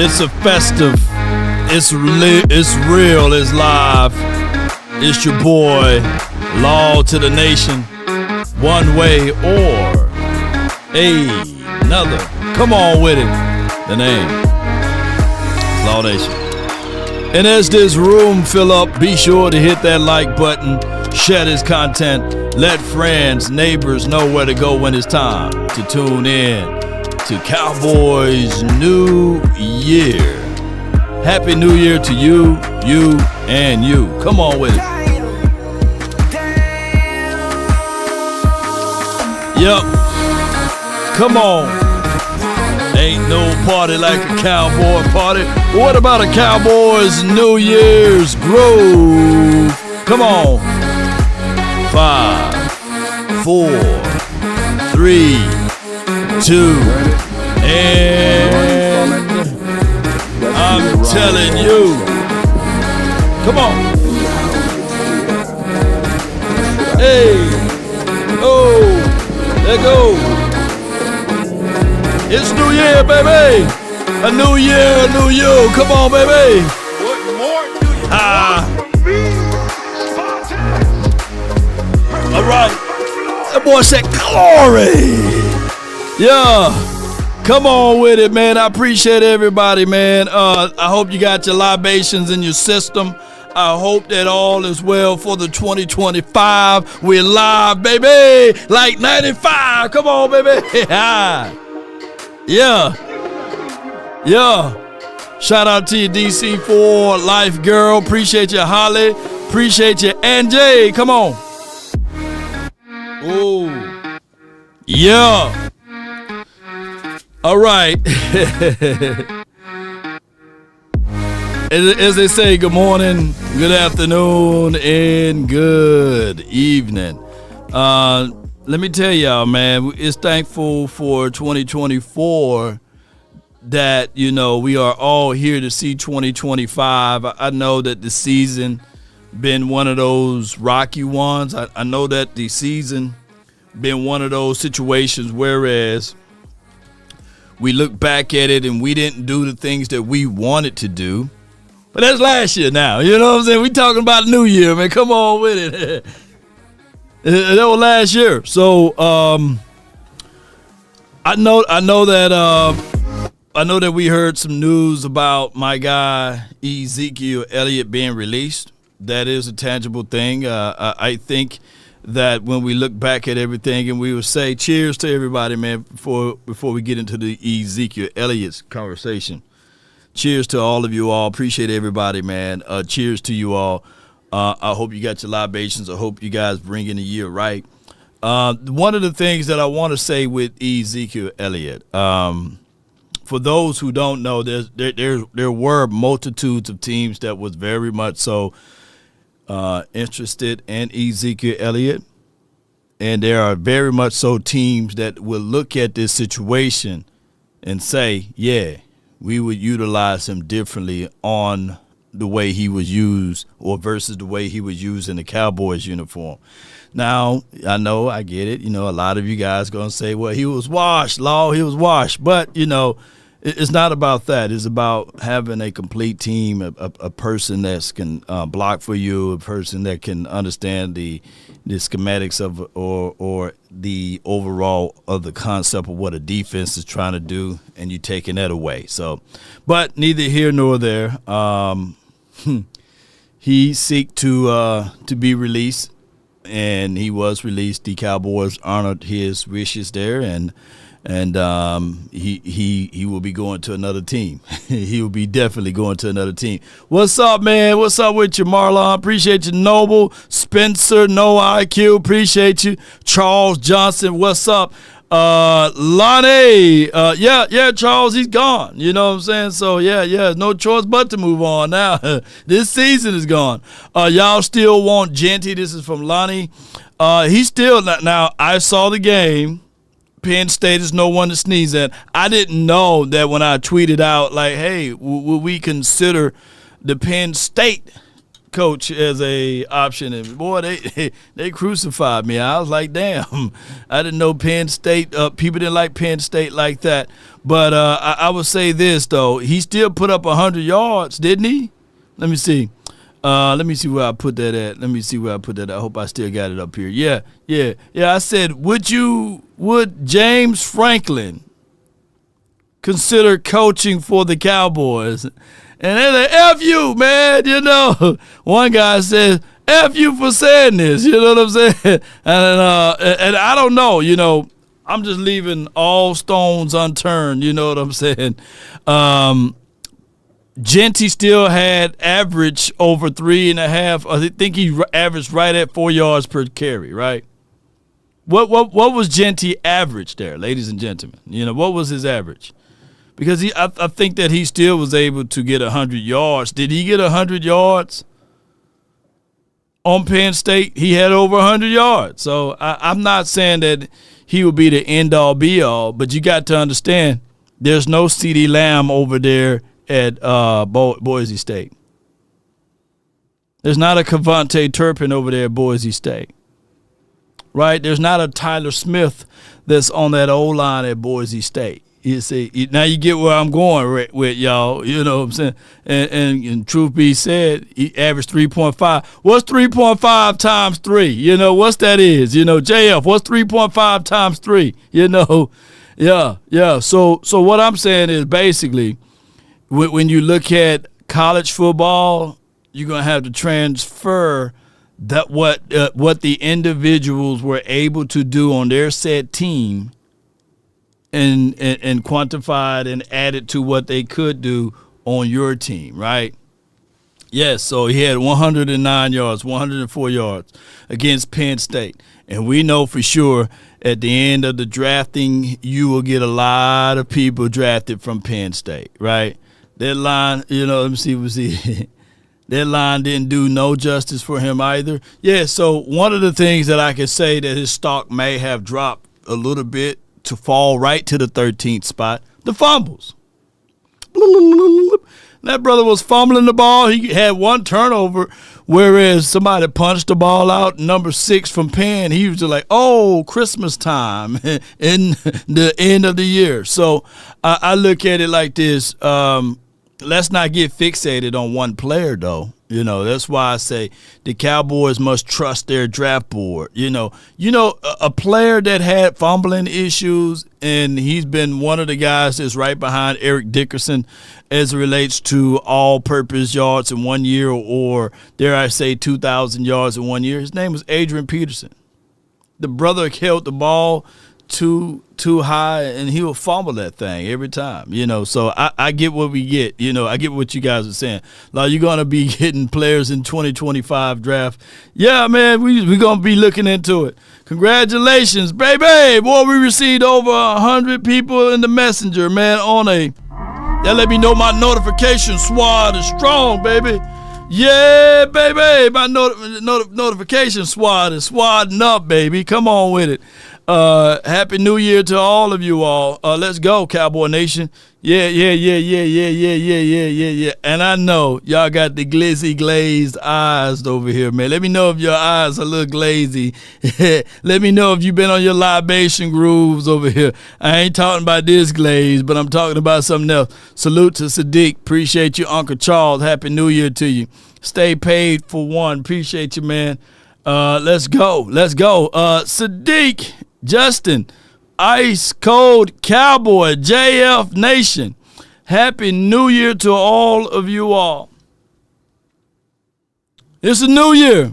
It's a festive. It's real. It's live. It's your boy, Law to the Nation. One way or another. Come on with it. The name. Law Nation. And as this room fill up, be sure to hit that like button. Share this content. Let friends, neighbors know where to go when it's time to tune in to Cowboys New Year. Happy New Year to you, and you. Come on with it. Yup. Come on. Ain't no party like a cowboy party. What about a Cowboys New Year's groove? Come on. 5, 4, 3, 2, and I'm telling you. Come on. Hey. Oh. There go. It's New Year, baby. A new year, a new you. Come on, baby. What more do you All right. That boy said glory. Yeah. Come on with it, man. I appreciate everybody, man. I hope you got your libations in your system. I hope that all is well for the 2025. We're live, baby. Like 95. Come on, baby. Yeah. Shout out to you, DC4 Life Girl. Appreciate you, Holly. Appreciate you, NJ. Come on. Oh. Yeah. All right. As they say, good morning, good afternoon, and good evening. Let me tell y'all, man, it's thankful for 2024 that, we are all here to see 2025. I know that the season been one of those rocky ones. I know that the season been one of those situations whereas we look back at it and we didn't do the things that we wanted to do. But that's last year now. You know what I'm saying? We talking about New Year, man. Come on with it. That was last year. So I know that we heard some news about my guy Ezekiel Elliott being released. That is a tangible thing. I think that when we look back at everything and we would say cheers to everybody, man, before we get into the Ezekiel Elliott's conversation. Cheers to all of you all. Appreciate everybody, man. Cheers to you all. I hope you got your libations. I hope you guys bring in the year right. One of the things that I want to say with Ezekiel Elliott, for those who don't know, there were multitudes of teams that was very much so interested in Ezekiel Elliott, and there are very much so teams that will look at this situation and say, yeah, we would utilize him differently on the way he was used or versus the way he was used in the Cowboys uniform. Now, I get it. A lot of you guys going to say, well, he was washed, Law, he was washed. But, it's not about that. It's about having a complete team, a person that can block for you, a person that can understand the schematics of or the overall of the concept of what a defense is trying to do, and you taking that away. So, but neither here nor there. He seeked to be released, and he was released. The Cowboys honored his wishes there, and he will be going to another team. He will be definitely going to another team. What's up, man? What's up with you, Marlon? Appreciate you, Noble, Spencer, No IQ. Appreciate you, Charles Johnson. What's up, Lonnie? Yeah, Charles, he's gone. You know what I'm saying? So yeah, no choice but to move on now. This season is gone. Y'all still want Genty? This is from Lonnie. He's still not. Now I saw the game. Penn State is no one to sneeze at. I didn't know that when I tweeted out, like, hey, will we consider the Penn State coach as a option, and boy, they crucified me. I was like, damn, I didn't know Penn State. People didn't like Penn State like that. But I would say this though, he still put up 100 yards, didn't he? Let me see. Let me see where I put that at. I hope I still got it up here. Yeah. I said, would James Franklin consider coaching for the Cowboys? And they're like, F you, man, One guy says, F you for saying this, you know what I'm saying? And I don't know, I'm just leaving all stones unturned, you know what I'm saying? Genty still had average over 3.5. I think he averaged right at 4 yards per carry, right? What was Genty average there, ladies and gentlemen? What was his average? Because I think that he still was able to get 100 yards. Did he get 100 yards on Penn State? He had over 100 yards. So I'm not saying that he would be the end-all, be-all, but you got to understand there's no CeeDee Lamb over there at Boise State. There's not a Cavante Turpin over there at Boise State. Right? There's not a Tyler Smith that's on that O-line at Boise State. You see, now you get where I'm going with y'all, you know what I'm saying? And truth be said, he averaged 3.5. What's 3.5 times 3? What's that is? JF, what's 3.5 times 3? Yeah. So what I'm saying is basically, when you look at college football, you're going to have to transfer that what the individuals were able to do on their set team and quantified and added to what they could do on your team, right? Yes, so he had 109 yards, 104 yards against Penn State. And we know for sure at the end of the drafting, you will get a lot of people drafted from Penn State, right? That line, let me see. That line didn't do no justice for him either. Yeah, so one of the things that I could say that his stock may have dropped a little bit to fall right to the 13th spot, the fumbles. That brother was fumbling the ball. He had one turnover, whereas somebody punched the ball out, number 6 from Penn. He was just like, oh, Christmas time in the end of the year. So I look at it like this. Let's not get fixated on one player, though. That's why I say the Cowboys must trust their draft board. A player that had fumbling issues, and he's been one of the guys that's right behind Eric Dickerson as it relates to all-purpose yards in 1 year, or dare I say 2,000 yards in 1 year. His name was Adrian Peterson. The brother held the ball too high, and he will fumble that thing every time, so I get what we get, I get what you guys are saying. Like, you're going to be getting players in 2025 draft. Yeah, man, we're going to be looking into it. Congratulations, baby. Boy, we received over 100 people in the messenger, man, that let me know my notification squad is strong, baby. Yeah, baby, my notification squad is swadding up, baby. Come on with it. Happy New Year to all of you all. Let's go, Cowboy Nation. Yeah. And I know y'all got the glazed eyes over here, man. Let me know if your eyes are a little glazy. Let me know if you've been on your libation grooves over here. I ain't talking about this glaze, but I'm talking about something else. Salute to Sadiq. Appreciate you, Uncle Charles. Happy New Year to you. Stay paid for one. Appreciate you, man. Let's go. Sadiq, Justin, Ice Cold Cowboy, JF Nation. Happy New Year to all of you all. It's a new year.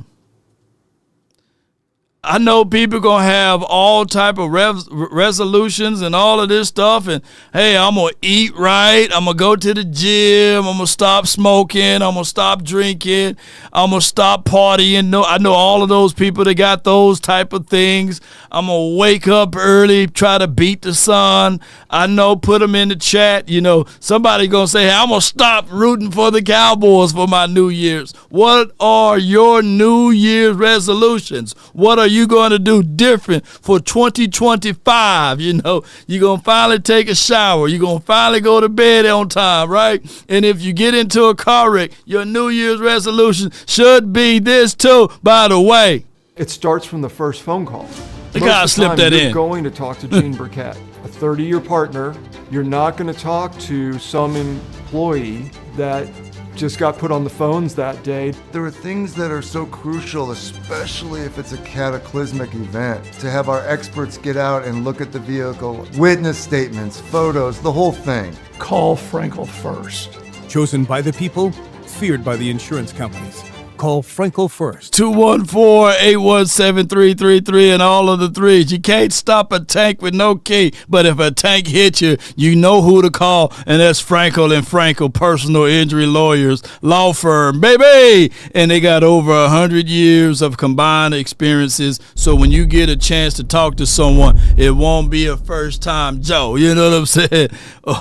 I know people going to have all type of resolutions and all of this stuff. And, hey, I'm going to eat right. I'm going to go to the gym. I'm going to stop smoking. I'm going to stop drinking. I'm going to stop partying. No, I know all of those people that got those type of things. I'm going to wake up early, try to beat the sun. I know, put them in the chat. Somebody going to say, hey, I'm going to stop rooting for the Cowboys for my New Year's. What are your New Year's resolutions? What are you going to do different for 2025? You know, you're going to finally take a shower. You're going to finally go to bed on time, right? And if you get into a car wreck, your New Year's resolution should be this too, by the way. It starts from the first phone call. The guy slipped that in. You're going to talk to Gene Burkett, a 30-year partner. You're not going to talk to some employee that just got put on the phones that day. There are things that are so crucial, especially if it's a cataclysmic event, to have our experts get out and look at the vehicle, witness statements, photos, the whole thing. Call Frenkel first. Chosen by the people, feared by the insurance companies. Call Frenkel first. 214-817-333 and all of the threes. You can't stop a tank with no key, but if a tank hits you, you know who to call, and that's Frenkel and Frenkel Personal Injury Lawyers Law Firm, baby! And they got over 100 years of combined experiences, so when you get a chance to talk to someone, it won't be a first-time Joe, you know what I'm saying?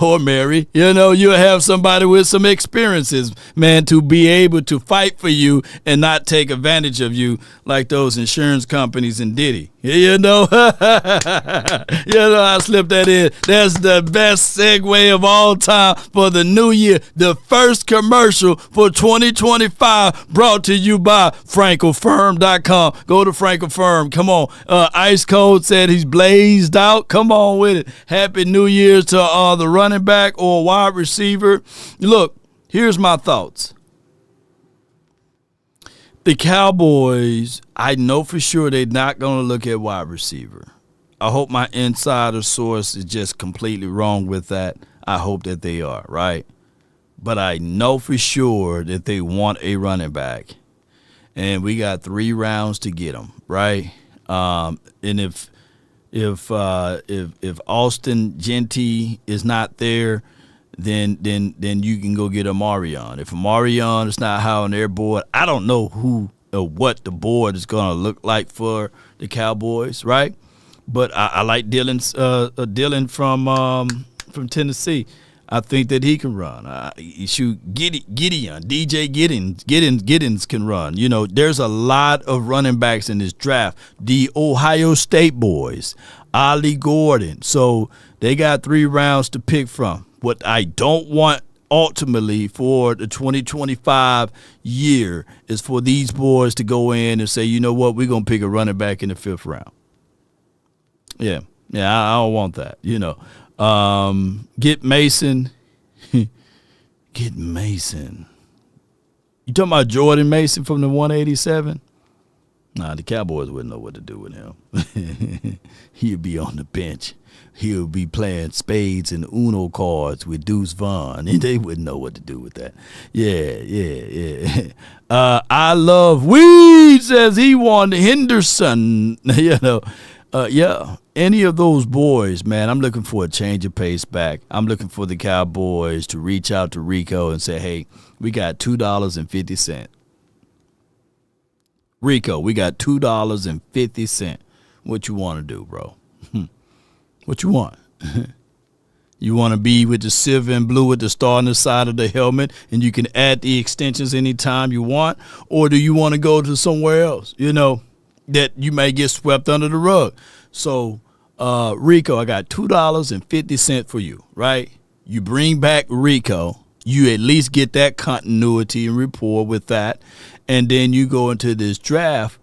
Or Mary. You know, you'll have somebody with some experiences, man, to be able to fight for you and not take advantage of you like those insurance companies and Diddy. You know, I slipped that in. That's the best segue of all time for the new year. The first commercial for 2025 brought to you by FrankelFirm.com. Go to Frenkel Firm. Come on. Ice Cold said he's blazed out. Come on with it. Happy New Year's to the running back or wide receiver. Look, here's my thoughts. The Cowboys, I know for sure they're not going to look at wide receiver. I hope my insider source is just completely wrong with that. I hope that they are, right? But I know for sure that they want a running back. And we got 3 rounds to get them, right? And if Austin Genty is not there, then you can go get Amarion. If Amarion is not high on their board, I don't know who or what the board is going to look like for the Cowboys, right? But I like Dylan from Tennessee. I think that he can run. Gideon, DJ Giddens can run. You know, there's a lot of running backs in this draft. The Ohio State boys, Ollie Gordon. So they got 3 rounds to pick from. What I don't want ultimately for the 2025 year is for these boys to go in and say, you know what, we're going to pick a running back in the 5th round. Yeah, I don't want that, you know. Get Mason. Get Mason. You talking about Jordan Mason from the 187? Nah, the Cowboys wouldn't know what to do with him. He'd be on the bench. He'll be playing spades and Uno cards with Deuce Vaughn, and they wouldn't know what to do with that. Yeah. I love weed, says he wanted Henderson. You know, yeah. Any of those boys, man, I'm looking for a change of pace back. I'm looking for the Cowboys to reach out to Rico and say, hey, we got $2.50. Rico, we got $2.50. What you want to do, bro? What you want? You want to be with the silver and blue with the star on the side of the helmet and you can add the extensions anytime you want? Or do you want to go to somewhere else, you know, that you may get swept under the rug? So, Rico, I got $2.50 for you, right? You bring back Rico. You at least get that continuity and rapport with that. And then you go into this draft,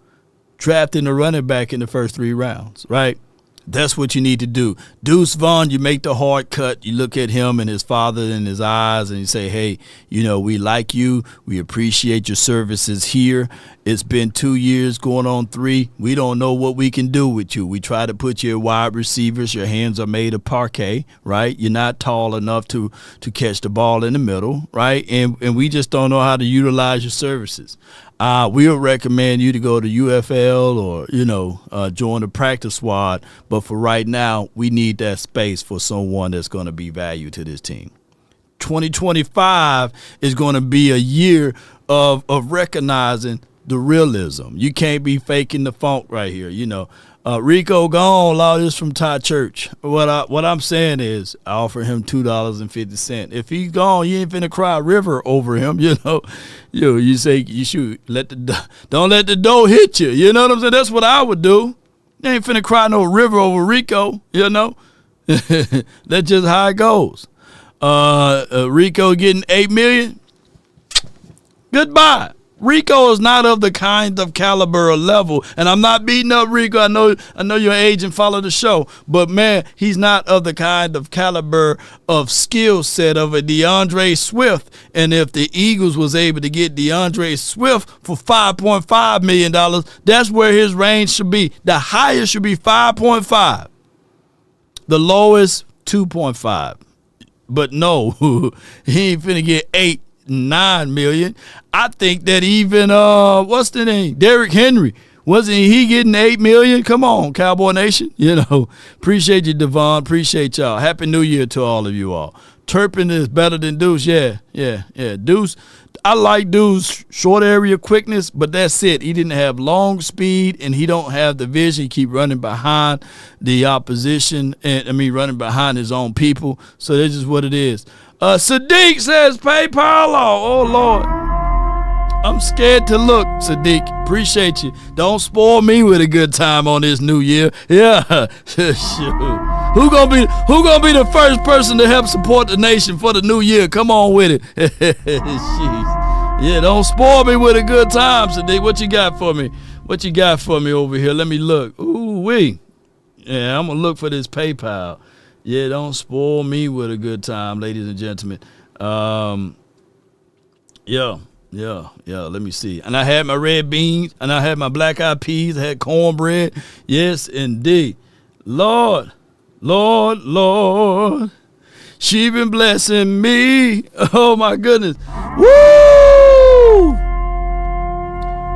drafting a running back in the first 3 rounds, right? That's what you need to do. Deuce Vaughn, you make the hard cut. You look at him and his father in his eyes and you say, hey, you know, we like you. We appreciate your services here. It's been 2 years going on 3. We don't know what we can do with you. We try to put you at wide receivers. Your hands are made of parquet, right? You're not tall enough to catch the ball in the middle, right? And we just don't know how to utilize your services. We'll recommend you to go to UFL or, you know, join the practice squad. But for right now, we need that space for someone that's going to be value to this team. 2025 is going to be a year of recognizing the realism. You can't be faking the funk right here. Rico gone, law this from Ty Church. What I'm saying is I offer him $2.50. If he's gone, you ain't finna cry river over him, You say you should don't let the dough hit you. You know what I'm saying? That's what I would do. You ain't finna cry no river over Rico, That's just how it goes. Rico getting $8 million. Goodbye. Rico is not of the kind of caliber or level, and I'm not beating up Rico. I know your agent follow the show, but man, he's not of the kind of caliber of skill set of a DeAndre Swift. And if the Eagles was able to get DeAndre Swift for $5.5 million, that's where his range should be. The highest should be 5.5. The lowest 2.5. But no, he ain't finna get 8-9 million. I think that even what's the name? Derrick Henry. Wasn't he getting 8 million? Come on, Cowboy Nation. Appreciate you, Devon. Appreciate y'all. Happy New Year to all of you all. Turpin is better than Deuce. Yeah. Deuce. I like Deuce short area quickness, but that's it. He didn't have long speed, and he don't have the vision. He keep running behind the opposition, running behind his own people. So that's just what it is. Sadiq says PayPal. Oh, Lord. I'm scared to look, Sadiq. Appreciate you. Don't spoil me with a good time on this new year. Yeah. Who gonna be the first person to help support the nation for the new year? Come on with it. Jeez. Yeah, don't spoil me with a good time, Sadiq. What you got for me? What you got for me over here? Let me look. Ooh-wee. Yeah, I'm gonna look for this PayPal. Yeah, don't spoil me with a good time, ladies and gentlemen. Yeah, let me see. And I had my red beans, and I had my black-eyed peas, I had cornbread. Yes, indeed. Lord, she been blessing me. Oh, my goodness. Woo!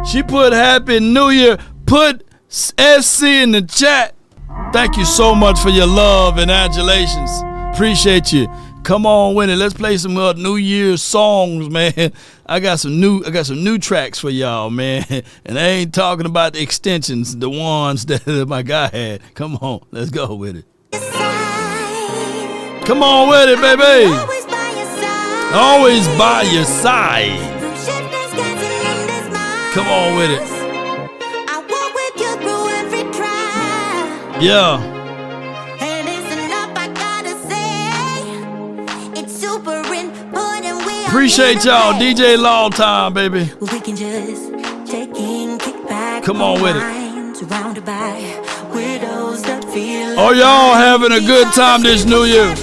She put Happy New Year. Put SC in the chat. Thank you so much for your love and adulations. Appreciate you. Come on with it. Let's play some New Year's songs, man. I got some new tracks for y'all, man. And I ain't talking about the extensions, the ones that my guy had. Come on, let's go with it. Come on with it, baby. Always by your side. Come on with it. Yeah. Appreciate y'all, DJ Long Time, baby. We can just kick back. Come on with it. It. Are y'all having a good time this New Year?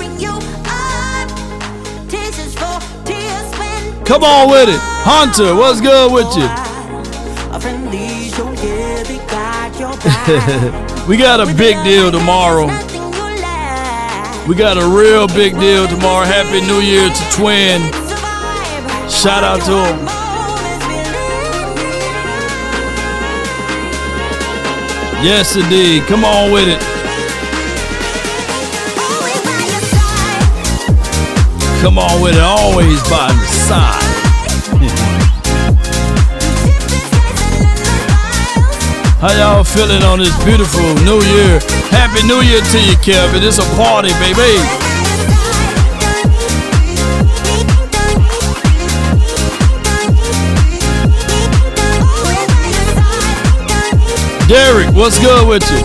Come on with it. Hunter, what's good with you? We got a big deal tomorrow. We got a real big deal tomorrow. Happy New Year to Twin. Shout out to him. Yes, indeed. Come on with it. Come on with it. Always by the side. How y'all feeling on this beautiful New Year? Happy New Year to you, Kevin. It's a party, baby. Derek, what's good with you?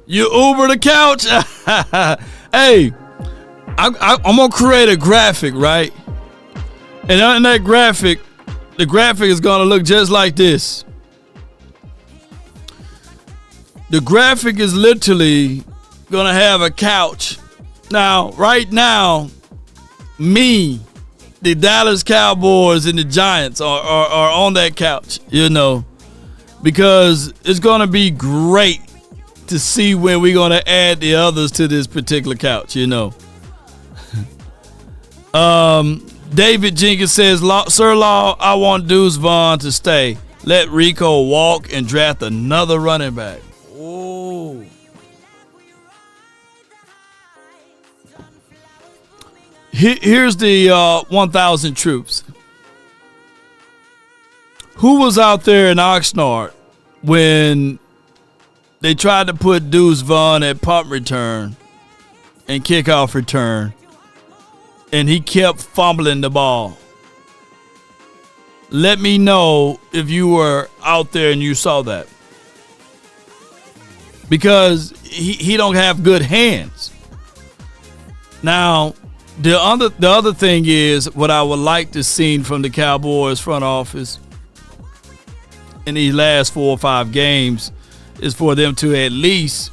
You Uber the couch? Hey, I'm going to create a graphic, right? And on that graphic, the graphic is going to look just like this. The graphic is literally going to have a couch. Now, right now, me, the Dallas Cowboys and the Giants are on that couch, because it's going to be great to see when we're going to add the others to this particular couch, David Jenkins says, Sir Law, I want Deuce Vaughn to stay. Let Rico walk and draft another running back. Oh. Here's the 1,000 troops. Who was out there in Oxnard when they tried to put Deuce Vaughn at punt return and kickoff return, and he kept fumbling the ball? Let me know if you were out there and you saw that. Because he don't have good hands. Now, the other thing is what I would like to see from the Cowboys front office in these last 4 or 5 games is for them to at least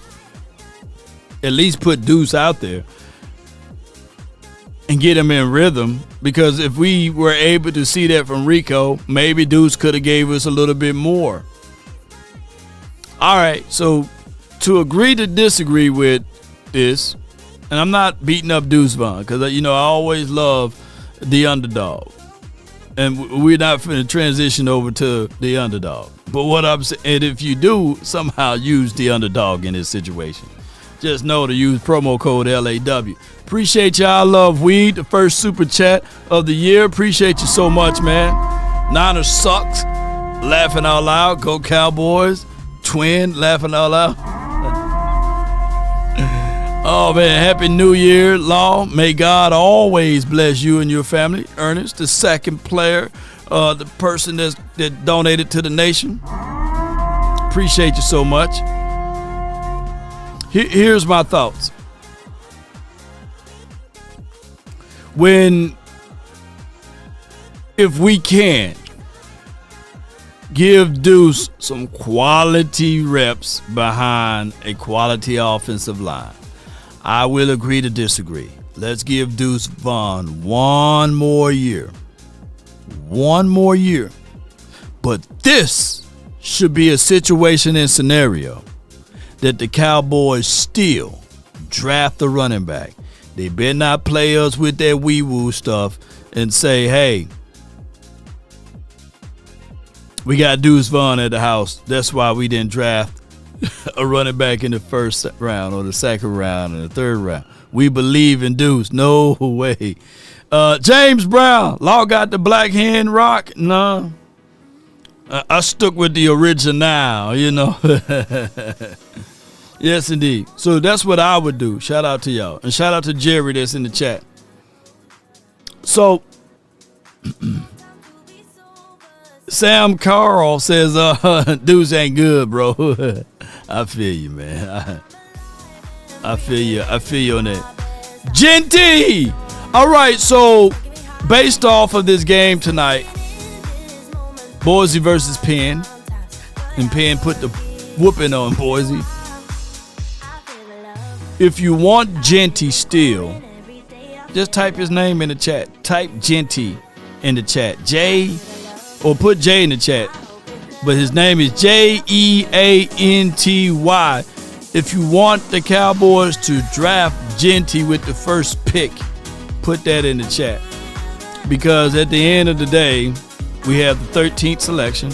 put Deuce out there and get him in rhythm. Because if we were able to see that from Rico, maybe Deuce could have gave us a little bit more. All right, so to agree to disagree with this, and I'm not beating up Deuce Vaughn because, I always love the underdog. And we're not going to transition over to the underdog. But what I'm saying, and if you do somehow use the underdog in this situation, just know to use promo code LAW. Appreciate y'all. Love Weed, the first super chat of the year. Appreciate you so much, man. Niners sucks. Laughing out loud. Go Cowboys. Twin, laughing out loud. Oh, man, Happy New Year, Law. May God always bless you and your family. Ernest, the second player, the person that donated to the nation. Appreciate you so much. Here's my thoughts. If we can, give Deuce some quality reps behind a quality offensive line, I will agree to disagree. Let's give Deuce Vaughn one more year. One more year. But this should be a situation and scenario that the Cowboys still draft the running back. They better not play us with that wee-woo stuff and say, hey, we got Deuce Vaughn at the house. That's why we didn't draft a running back in the first round or the second round or the third round. We believe in Deuce. No way. James Brown, Law got the black hand rock? No. I stuck with the original, Yes, indeed. So that's what I would do. Shout out to y'all. And shout out to Jerry that's in the chat. So, Sam Carl says, Deuce ain't good, bro. I feel you, man. I feel you. I feel you on that. Genty! All right, so based off of this game tonight, Boise versus Penn, and Penn put the whooping on Boise. If you want Genty still, just type his name in the chat. Type Genty in the chat. Or put J in the chat. But his name is Jeanty. If you want the Cowboys to draft Genty with the first pick, put that in the chat. Because at the end of the day, we have the 13th selection.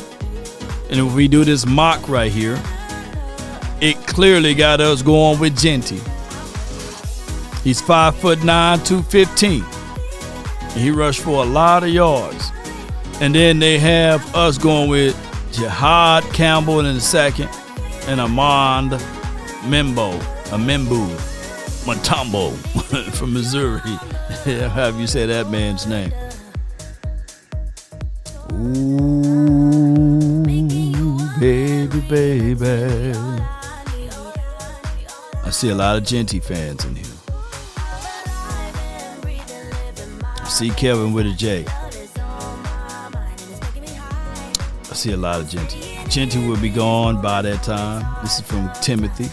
And if we do this mock right here, it clearly got us going with Genty. He's 5'9", 215. And he rushed for a lot of yards. And then they have us going with Jihad Campbell in the second and Amand Matumbo from Missouri. How have you say that man's name? Ooh, baby. I see a lot of Genty fans in here. I see Kevin with a J. I see a lot of Genty. Genty will be gone by that time. This is from Timothy.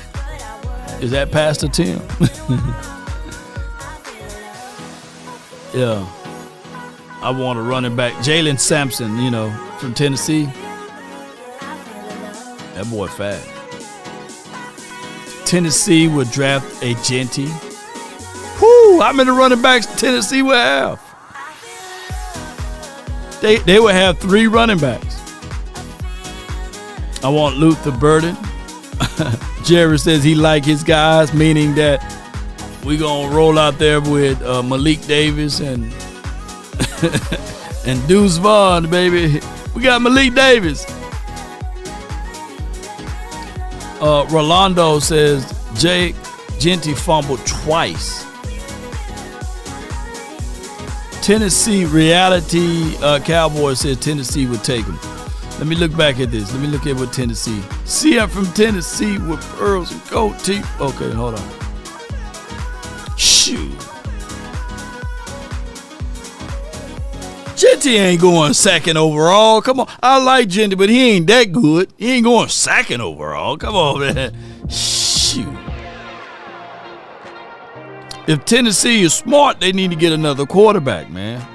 Is that Pastor Tim? Yeah. I want a running back. Jalen Sampson, from Tennessee. That boy fat. Tennessee would draft a Genty. Whoo! How many running backs Tennessee would have? They would have 3 running backs. I want Luther Burden. Jerry says he like his guys, meaning that We gonna roll out there with Malik Davis and and Deuce Vaughn, baby. We got Malik Davis. Rolando says Jake Genty fumbled twice. Tennessee reality Cowboys says Tennessee would take him. Let me look back at this. Let me look at what Tennessee. See, I'm from Tennessee with pearls and gold teeth. Okay, hold on. Shoot. Genty ain't going second overall. Come on. I like Genty, but he ain't that good. He ain't going second overall. Come on, man. Shoot. If Tennessee is smart, they need to get another quarterback, man.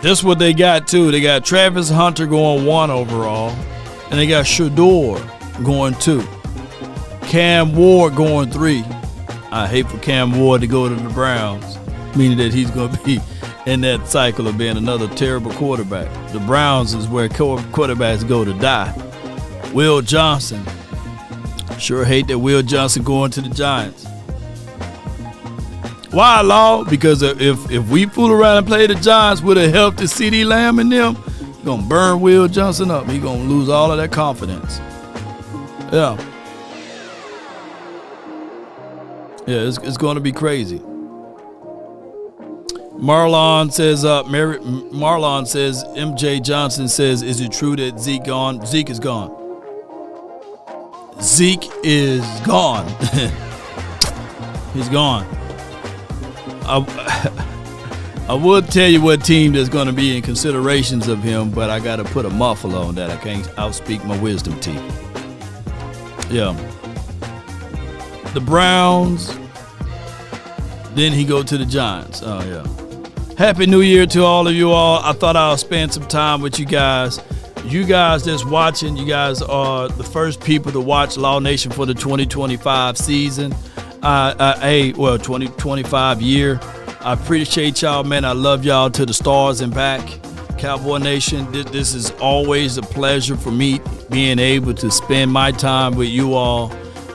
That's what they got, too. They got Travis Hunter going 1 overall, and they got Shador going 2. Cam Ward going 3. I hate for Cam Ward to go to the Browns, meaning that he's going to be in that cycle of being another terrible quarterback. The Browns is where quarterbacks go to die. Will Johnson. Sure hate that Will Johnson going to the Giants. Why, Law? Because if we fool around and play the Giants with a healthy CD Lamb in them, he's going to burn Will Johnson up. He's going to lose all of that confidence. Yeah. Yeah, it's going to be crazy. Marlon says, MJ Johnson says, is it true that Zeke gone? Zeke is gone. Zeke is gone. He's gone. I would tell you what team that's going to be in considerations of him, but I got to put a muffle on that. I can't outspeak my wisdom team. Yeah. The Browns. Then he go to the Giants. Oh, yeah. Happy New Year to all of you all. I thought I'll spend some time with you guys. You guys that's watching, you guys are the first people to watch Law Nation for the 2025 season. 2025 year. I appreciate y'all, man. I love y'all to the stars and back. Cowboy Nation, this is always a pleasure for me being able to spend my time with you all.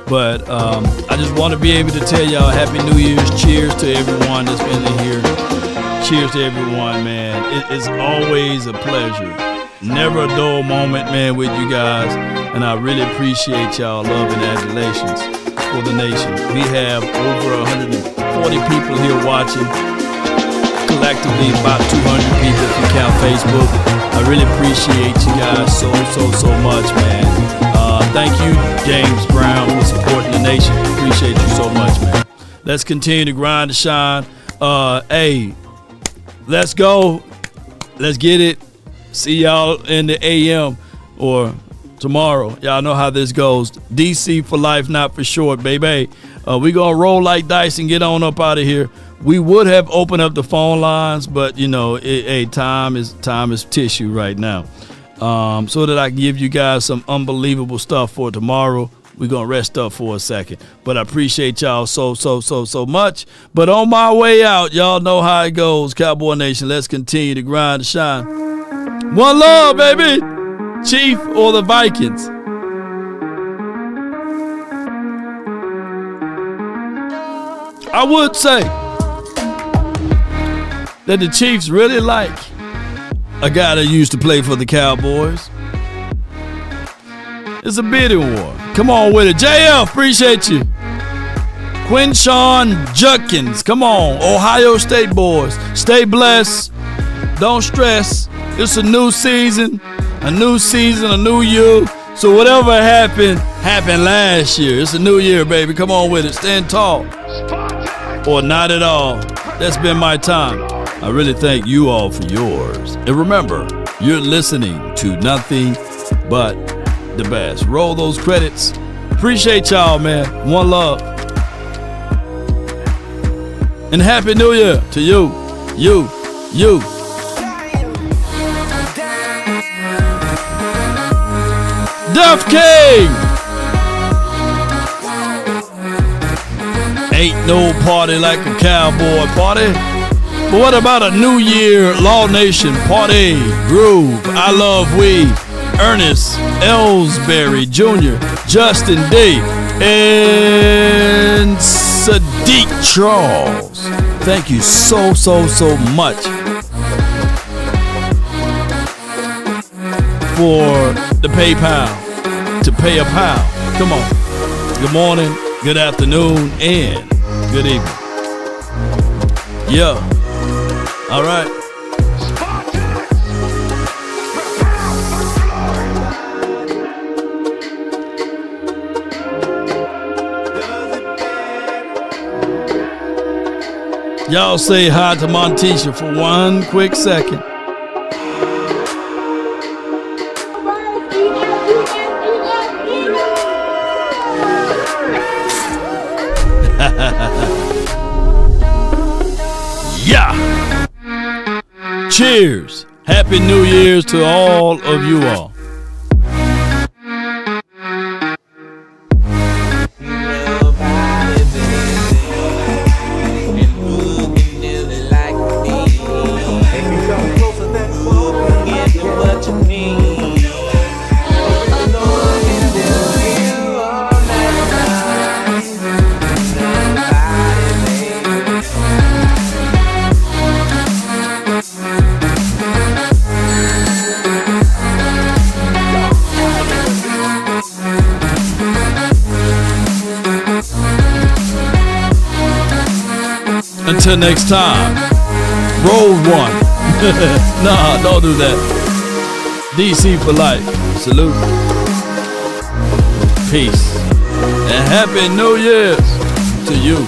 But I just want to be able to tell y'all Happy New Year's. Cheers to everyone that's been in here. Cheers to everyone, man. It's always a pleasure. Never a dull moment, man, with you guys. And I really appreciate y'all love and adulations for the nation. We have over 140 people here watching. Collectively, about 200 people if you count Facebook. I really appreciate you guys so much, man. Thank you, James Brown, for supporting the nation. Appreciate you so much, man. Let's continue to grind and shine. Hey, let's go. Let's get it. See y'all in the AM or tomorrow. Y'all know how this goes. DC for life, not for short, baby. We gonna roll like dice and get on up out of here. We would have opened up the phone lines, but you know, time is tissue right now. So that I can give you guys some unbelievable stuff for tomorrow. We're going to rest up for a second. But I appreciate y'all so much. But on my way out, y'all know how it goes. Cowboy Nation, let's continue to grind and shine. One love, baby. Chief or the Vikings? I would say that the Chiefs really like a guy that used to play for the Cowboys. It's a bidding war. Come on with it. JF, appreciate you. Quinshawn Judkins, come on. Ohio State boys. Stay blessed. Don't stress. It's a new season, a new you. So whatever happened last year. It's a new year, baby. Come on with it. Stand tall. Or not at all. That's been my time. I really thank you all for yours. And remember, you're listening to nothing but the best. Roll those credits. Appreciate y'all, man. One love. And Happy New Year to you. Duff King! Ain't no party like a cowboy party. But what about a New Year Law Nation party? Groove, I love we. Ernest Ellsbury Jr., Justin D., and Sadiq Charles. Thank you so much for the PayPal to pay a pound. Come on. Good morning, good afternoon, and good evening. Yeah. All right. Y'all say hi to Montisha for one quick second. Yeah. Cheers. Happy New Year's to all of you all. Until next time, roll one. Nah, don't do that. DC for life. Salute. Peace. And Happy New Year's to you.